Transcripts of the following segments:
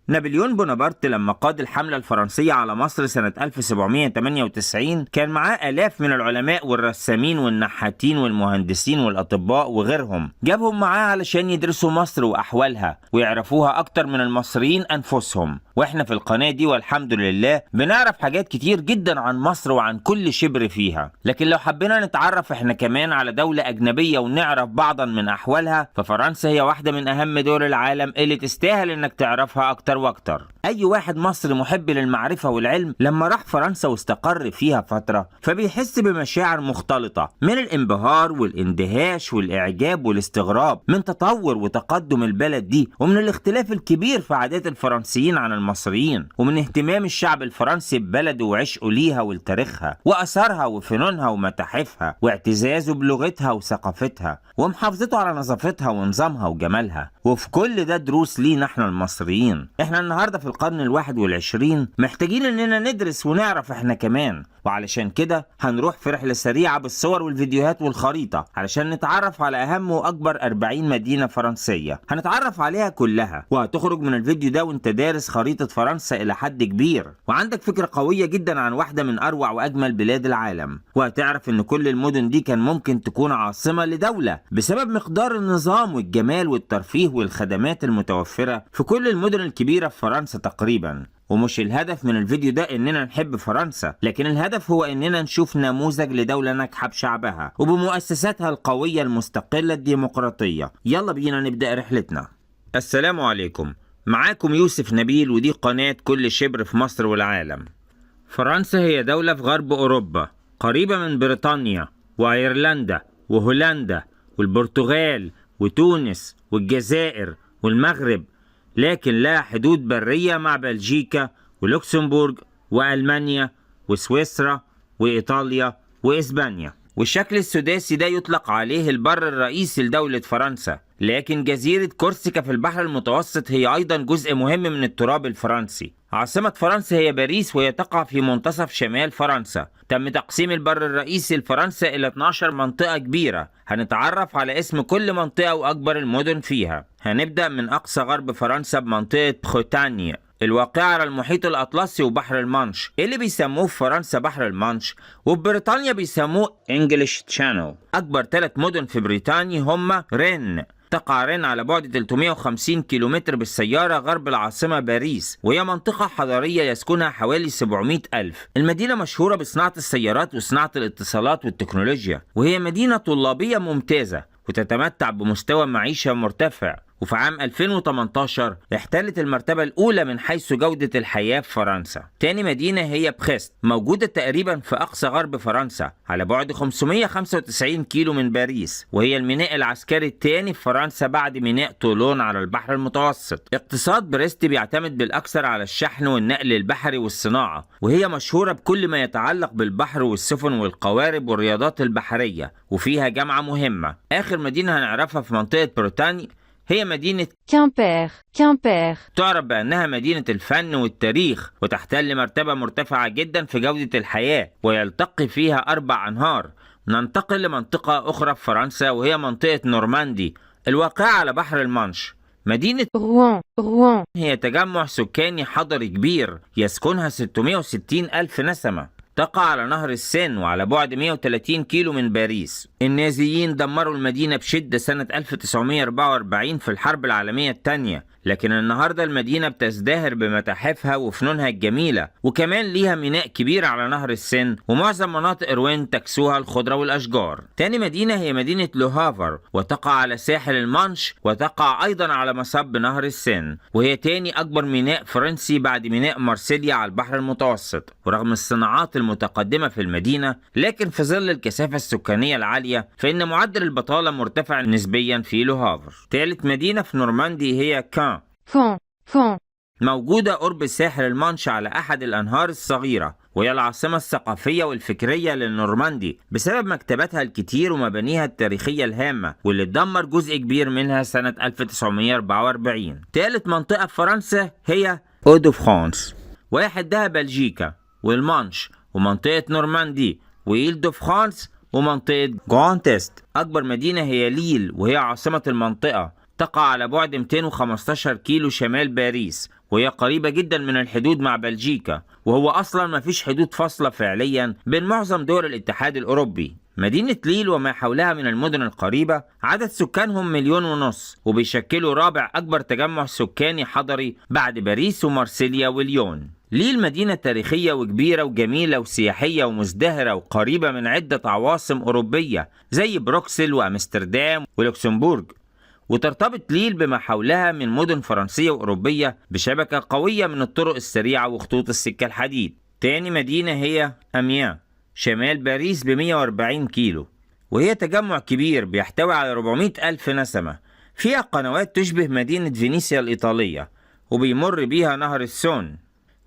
نابليون بونابرت لما قاد الحملة الفرنسية على مصر سنة 1798 كان معاه آلاف من العلماء والرسامين والنحاتين والمهندسين والأطباء وغيرهم. جابهم معاه علشان يدرسوا مصر وأحوالها ويعرفوها أكتر من المصريين أنفسهم. وإحنا في القناة دي والحمد لله بنعرف حاجات كتير جدا عن مصر وعن كل شبر فيها. لكن لو حبينا نتعرف إحنا كمان على دولة أجنبية ونعرف بعضا من أحوالها، ففرنسا هي واحدة من أهم دول العالم اللي تستاهل إنك تعرفها أكتر واكتر. اي واحد مصري محب للمعرفة والعلم لما راح فرنسا واستقر فيها فترة فبيحس بمشاعر مختلطة من الانبهار والاندهاش والاعجاب والاستغراب من تطور وتقدم البلد دي، ومن الاختلاف الكبير في عادات الفرنسيين عن المصريين، ومن اهتمام الشعب الفرنسي ببلده وعشقه ليها ولتاريخها واثارها وفنونها ومتاحفها واعتزازه بلغتها وثقافتها ومحافظته على نظافتها ونظامها وجمالها. وفي كل ده دروس لينا احنا المصريين. احنا النهاردة في القرن 21 محتاجين اننا ندرس ونعرف احنا كمان، وعلشان كده هنروح في رحلة سريعة بالصور والفيديوهات والخريطة علشان نتعرف على اهم واكبر 40 مدينة فرنسية هنتعرف عليها كلها، وهتخرج من الفيديو ده وانت دارس خريطة فرنسا الى حد كبير وعندك فكرة قوية جدا عن واحدة من اروع واجمل بلاد العالم، وهتعرف ان كل المدن دي كان ممكن تكون عاصمة لدولة بسبب مقدار النظام والجمال والترفيه والخدمات المتوفرة في كل المدن الكبيرة في فرنسا تقريبا. ومش الهدف من الفيديو ده اننا نحب فرنسا، لكن الهدف هو اننا نشوف نموذج لدولة ناجحة بشعبها وبمؤسساتها القوية المستقلة الديمقراطية. يلا بينا نبدأ رحلتنا. السلام عليكم، معاكم يوسف نبيل، ودي قناة كل شبر في مصر والعالم. فرنسا هي دولة في غرب أوروبا قريبة من بريطانيا وأيرلندا وهولندا والبرتغال وتونس والجزائر والمغرب، لكن لها حدود برية مع بلجيكا ولوكسمبورغ وألمانيا وسويسرا وإيطاليا وإسبانيا. والشكل السداسي ده يطلق عليه البر الرئيسي لدولة فرنسا، لكن جزيرة كورسيكا في البحر المتوسط هي أيضا جزء مهم من التراب الفرنسي. عاصمة فرنسا هي باريس، وهي تقع في منتصف شمال فرنسا. تم تقسيم البر الرئيسي لفرنسا إلى 12 منطقة كبيرة، هنتعرف على اسم كل منطقة وأكبر المدن فيها. هنبدأ من أقصى غرب فرنسا بمنطقة بروتانيا الواقعة على المحيط الأطلسي وبحر المانش اللي بيسموه في فرنسا بحر المانش، وفي بريطانيا بيسموه انجليش تشانل. أكبر 3 مدن في بريطانيا هما رين. تقع رين على بعد 350 كيلومتر بالسيارة غرب العاصمة باريس، وهي منطقة حضرية يسكنها حوالي 700 ألف. المدينة مشهورة بصناعة السيارات وصناعة الاتصالات والتكنولوجيا، وهي مدينة طلابية ممتازة وتتمتع بمستوى معيشة مرتفع. وفي عام 2018 احتلت المرتبة الأولى من حيث جودة الحياة في فرنسا. تاني مدينة هي بخست، موجودة تقريبا في أقصى غرب فرنسا على بعد 595 كيلو من باريس، وهي الميناء العسكري الثاني في فرنسا بعد ميناء طولون على البحر المتوسط. اقتصاد بريست بيعتمد بالأكثر على الشحن والنقل البحري والصناعة، وهي مشهورة بكل ما يتعلق بالبحر والسفن والقوارب والرياضات البحرية، وفيها جامعة مهمة. آخر مدينة هنعرفها في منطقة بريطانيا هي مدينة كامبير. تعرف بأنها مدينة الفن والتاريخ، وتحتل مرتبة مرتفعة جدا في جودة الحياة، ويلتقي فيها 4 أنهار. ننتقل لمنطقة أخرى في فرنسا وهي منطقة نورماندي الواقعة على بحر المانش. مدينة روان هي تجمع سكاني حضري كبير يسكنها 660 ألف نسمة. تقع على نهر السين وعلى بعد 130 كيلو من باريس. النازيين دمروا المدينة بشدة سنة 1944 في الحرب العالمية الثانية، لكن النهاردة المدينة بتزدهر بمتاحفها وفنونها الجميلة، وكمان ليها ميناء كبير على نهر السين، ومعظم مناطق روين تكسوها الخضرة والأشجار. تاني مدينة هي مدينة لو هافر، وتقع على ساحل المانش، وتقع أيضا على مصب نهر السين، وهي تاني أكبر ميناء فرنسي بعد ميناء مارسيليا على البحر المتوسط. ورغم الصناعات المتقدمة في المدينة، لكن في ظل الكثافة السكانية العالية فإن معدل البطالة مرتفع نسبيا في لو هافر. ثالث مدينة في نورماندي هي كان موجودة قرب ساحل المانش على أحد الأنهار الصغيرة، وهي العاصمة الثقافية والفكرية للنورماندي بسبب مكتباتها الكتير ومبانيها التاريخية الهامة، واللي اتدمر جزء كبير منها سنة 1944. ثالث منطقة في فرنسا هي أو دو فرانس، ويحدها بلجيكا والمانش ومنطقة نورماندي وإيل دو فرانس ومنطقة جراند إست. أكبر مدينة هي ليل، وهي عاصمة المنطقة. تقع على بعد 215 كيلو شمال باريس، وهي قريبة جدا من الحدود مع بلجيكا، وهو أصلا ما فيش حدود فاصلة فعليا بين معظم دول الاتحاد الأوروبي. مدينة ليل وما حولها من المدن القريبة عدد سكانهم 1.5 مليون، وبيشكلوا رابع أكبر تجمع سكاني حضري بعد باريس ومارسيليا وليون. ليل مدينة تاريخية وكبيرة وجميلة وسياحية ومزدهرة وقريبة من عدة عواصم أوروبية زي بروكسل وأمستردام ولوكسمبورغ، وترتبط ليل بما حولها من مدن فرنسية وأوروبية بشبكة قوية من الطرق السريعة وخطوط السكة الحديد. تاني مدينة هي أميان شمال باريس ب140 كيلو، وهي تجمع كبير بيحتوي على 400 ألف نسمة، فيها قنوات تشبه مدينة فينيسيا الإيطالية وبيمر بيها نهر السون،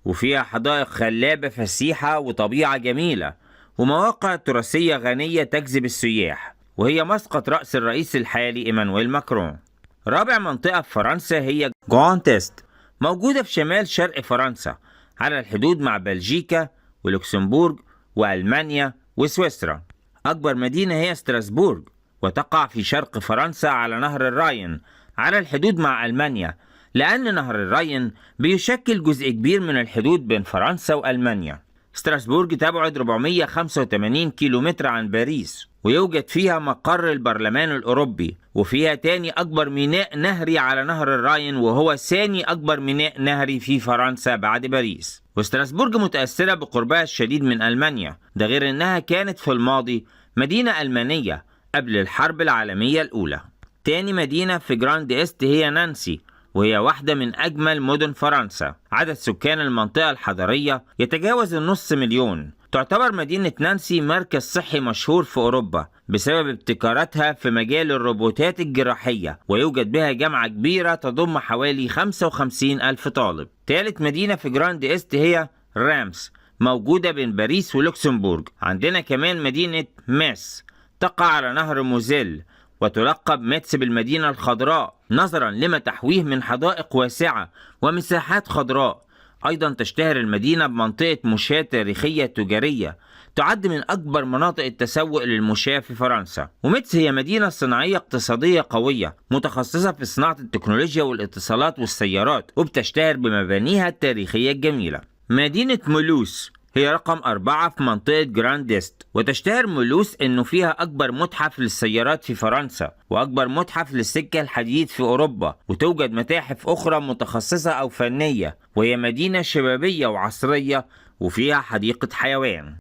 وفيها حدائق خلابة فسيحة وطبيعة جميلة ومواقع تراثية غنية تجذب السياح، وهي مسقط رأس الرئيس الحالي إيمانويل ماكرون. رابع منطقة في فرنسا هي جراند إست، موجودة في شمال شرق فرنسا على الحدود مع بلجيكا ولوكسمبورغ وألمانيا وسويسرا. أكبر مدينة هي ستراسبورغ، وتقع في شرق فرنسا على نهر الراين على الحدود مع ألمانيا، لأن نهر الراين بيشكل جزء كبير من الحدود بين فرنسا وألمانيا. ستراسبورغ تبعد 485 كيلومتر عن باريس، ويوجد فيها مقر البرلمان الأوروبي، وفيها تاني أكبر ميناء نهري على نهر الراين، وهو ثاني أكبر ميناء نهري في فرنسا بعد باريس. وستراسبورغ متأثرة بقربها الشديد من ألمانيا، ده غير أنها كانت في الماضي مدينة ألمانية قبل الحرب العالمية الأولى. تاني مدينة في جراند إست هي نانسي، وهي واحدة من أجمل مدن فرنسا. عدد سكان المنطقة الحضرية يتجاوز 500 ألف. تعتبر مدينة نانسي مركز صحي مشهور في أوروبا بسبب ابتكاراتها في مجال الروبوتات الجراحية، ويوجد بها جامعة كبيرة تضم حوالي 55 ألف طالب. ثالث مدينة في جراند إست هي رامس، موجودة بين باريس ولوكسمبورغ. عندنا كمان مدينة ميس تقع على نهر موزيل، وتلقب ميتس بالمدينة الخضراء نظرا لما تحويه من حدائق واسعة ومساحات خضراء. أيضا تشتهر المدينة بمنطقة مشاة تاريخية تجارية تعد من أكبر مناطق التسوق للمشاة في فرنسا. وميتس هي مدينة صناعية اقتصادية قوية متخصصة في صناعة التكنولوجيا والاتصالات والسيارات، وبتشتهر بمبانيها التاريخية الجميلة. مدينة مولوس هي رقم 4 في منطقة جراند إست، وتشتهر مولوس إنه فيها أكبر متحف للسيارات في فرنسا وأكبر متحف للسكة الحديد في أوروبا، وتوجد متاحف أخرى متخصصة أو فنية، وهي مدينة شبابية وعصرية وفيها حديقة حيوان.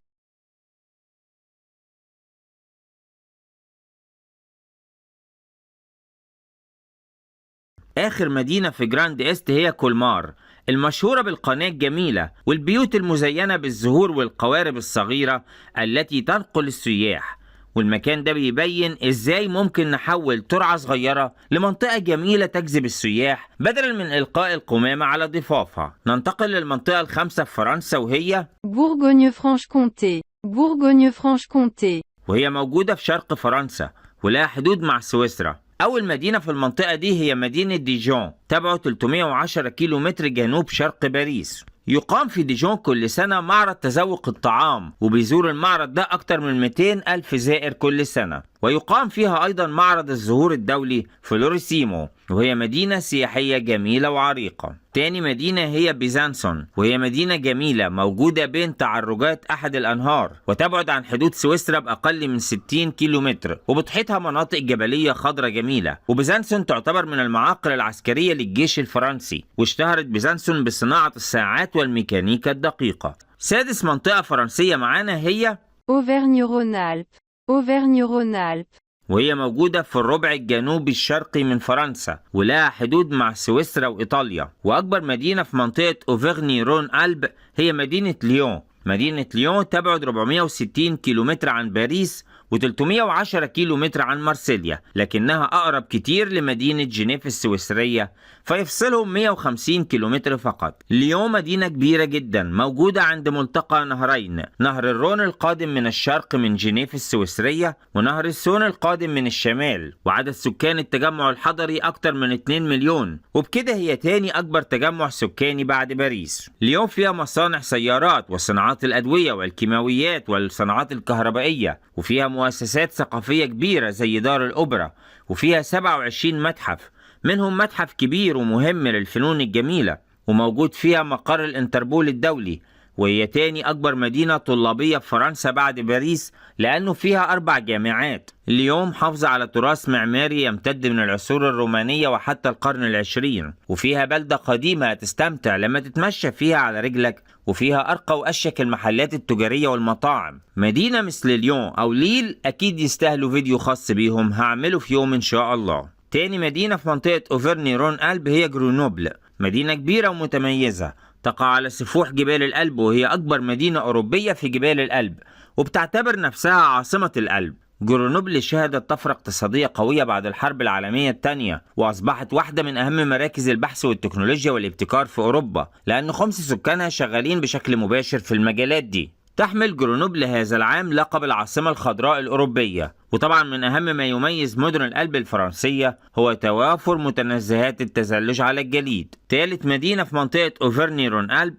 آخر مدينة في جراند إست هي كولمار، المشهورة بالقناة الجميلة والبيوت المزينة بالزهور والقوارب الصغيرة التي تنقل السياح. والمكان ده بيبين إزاي ممكن نحول ترعة صغيرة لمنطقة جميلة تجذب السياح بدلا من إلقاء القمامة على ضفافها. ننتقل للمنطقة الخامسة في فرنسا وهي بورغونيو-فرانش-كونتي. بورغونيو-فرانش-كونتي، وهي موجودة في شرق فرنسا ولها حدود مع سويسرا. أول مدينة في المنطقة دي هي مدينة ديجون، تبعد 310 كيلومتر جنوب شرق باريس. يقام في ديجون كل سنة معرض تذوق الطعام، وبيزور المعرض ده أكتر من 200 ألف زائر كل سنة. ويقام فيها أيضا معرض الزهور الدولي فلوريسيمو، وهي مدينة سياحية جميلة وعريقة. تاني مدينة هي بيزانسون، وهي مدينة جميلة موجودة بين تعرجات أحد الأنهار، وتبعد عن حدود سويسرا بأقل من 60 كيلومتر، وبتحيطها مناطق جبلية خضراء جميلة. وبيزانسون تعتبر من المعاقل العسكرية للجيش الفرنسي، واشتهرت بيزانسون بصناعة الساعات والميكانيكا الدقيقة. سادس منطقة فرنسية معانا هي أوفرنيو-رونالب. أوفرنيو-رونالب، وهي موجودة في الربع الجنوبي الشرقي من فرنسا ولها حدود مع سويسرا وإيطاليا. وأكبر مدينة في منطقة أوفرني رون ألب هي مدينة ليون. مدينة ليون تبعد 460 كيلومتر عن باريس و310 كيلومتر عن مارسيليا، لكنها أقرب كتير لمدينة جنيف السويسرية فيفصلهم 150 كيلومتر فقط. ليون مدينة كبيرة جدا موجودة عند ملتقى نهرين، نهر الرون القادم من الشرق من جنيف السويسرية، ونهر السون القادم من الشمال. وعدد سكان التجمع الحضري أكتر من 2 مليون، وبكده هي تاني أكبر تجمع سكاني بعد باريس. ليون فيها مصانع سيارات وصناعات الأدوية والكيماويات والصناعات الكهربائية، وفيها مؤسسات ثقافية كبيرة زي دار الأوبرا، وفيها 27 متحف، منهم متحف كبير ومهم للفنون الجميلة، وموجود فيها مقر الانتربول الدولي، وهي تاني أكبر مدينة طلابية في فرنسا بعد باريس لأنه فيها 4 جامعات. ليون محافظة على تراث معماري يمتد من العصور الرومانية وحتى القرن العشرين، وفيها بلدة قديمة هتستمتع لما تتمشى فيها على رجلك، وفيها أرقى وأشيك المحلات التجارية والمطاعم. مدينة مثل ليون أو ليل أكيد يستاهلوا فيديو خاص بيهم هعمله في يوم إن شاء الله. تاني مدينة في منطقة أوفرني رون ألب هي جرونوبل، مدينة كبيرة ومتميزة تقع على سفوح جبال الألب، وهي أكبر مدينة أوروبية في جبال الألب وبتعتبر نفسها عاصمة الألب. جرونوبل شهدت طفرة اقتصادية قوية بعد الحرب العالمية الثانية، وأصبحت واحدة من أهم مراكز البحث والتكنولوجيا والابتكار في أوروبا، لأن 5 سكانها شغالين بشكل مباشر في المجالات دي. تحمل جرونوبل هذا العام لقب العاصمة الخضراء الأوروبية، وطبعا من أهم ما يميز مدن الألب الفرنسية هو توافر متنزهات التزلج على الجليد. ثالث مدينة في منطقة أوفرني رون ألب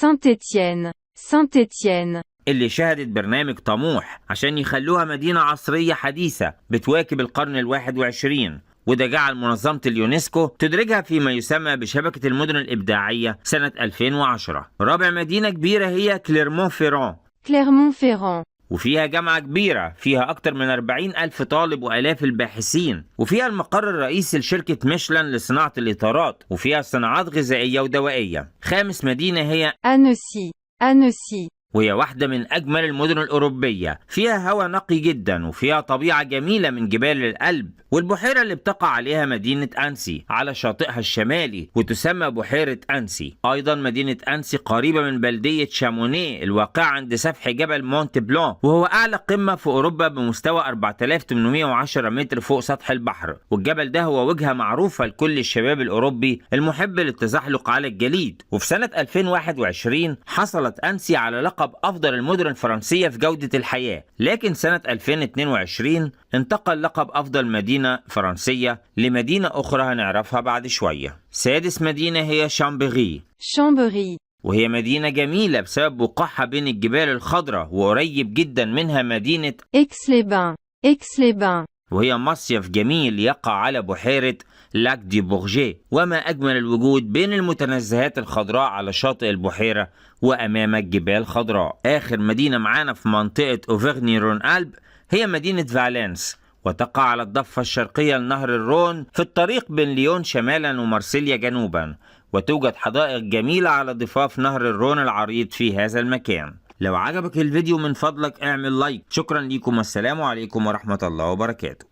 Saint-Étienne. Saint-Étienne. اللي شهدت برنامج طموح عشان يخلوها مدينة عصرية حديثة بتواكب القرن 21، وده جعل منظمة اليونسكو تدرجها فيما يسمى بشبكة المدن الإبداعية سنة 2010. رابع مدينة كبيرة هي كليرمون فيران، Clermont-Ferrand. وفيها جامعة كبيرة فيها أكتر من 40,000 طالب وآلاف الباحثين، وفيها المقر الرئيسي لشركة ميشلان لصناعة الإطارات، وفيها صناعات غذائية ودوائية. خامس مدينة هي Annecy. Annecy. وهي واحدة من أجمل المدن الأوروبية، فيها هواء نقي جدا وفيها طبيعة جميلة من جبال الألب، والبحيرة اللي بتقع عليها مدينة أنسي على شاطئها الشمالي وتسمى بحيرة أنسي. أيضا مدينة أنسي قريبة من بلدية شاموني الواقعة عند سفح جبل مونت بلان، وهو أعلى قمة في أوروبا بمستوى 4810 متر فوق سطح البحر، والجبل ده هو وجهة معروفة لكل الشباب الأوروبي المحب للتزحلق على الجليد. وفي سنة 2021 حصلت أنسي على لقب أفضل المدن الفرنسية في جودة الحياة، لكن سنة 2022 انتقل لقب أفضل مدينة فرنسية لمدينة أخرى هنعرفها بعد شوية. سادس مدينة هي شامبيري، Chambéry. وهي مدينة جميلة بسبب وقوعها بين الجبال الخضراء، وقريب جدا منها مدينة Aix-les-Bains. Aix-les-Bains. وهي مصيف جميل يقع على بحيرة لاك دي بورجي، وما أجمل الوجود بين المتنزهات الخضراء على شاطئ البحيرة وأمامك جبال خضراء. آخر مدينة معانا في منطقة أوفرني رون ألب هي مدينة فالنس، وتقع على الضفة الشرقية لنهر الرون في الطريق بين ليون شمالا ومارسيليا جنوبا، وتوجد حدائق جميلة على ضفاف نهر الرون العريض في هذا المكان. لو عجبك الفيديو من فضلك اعمل لايك. شكرا لكم والسلام عليكم ورحمة الله وبركاته.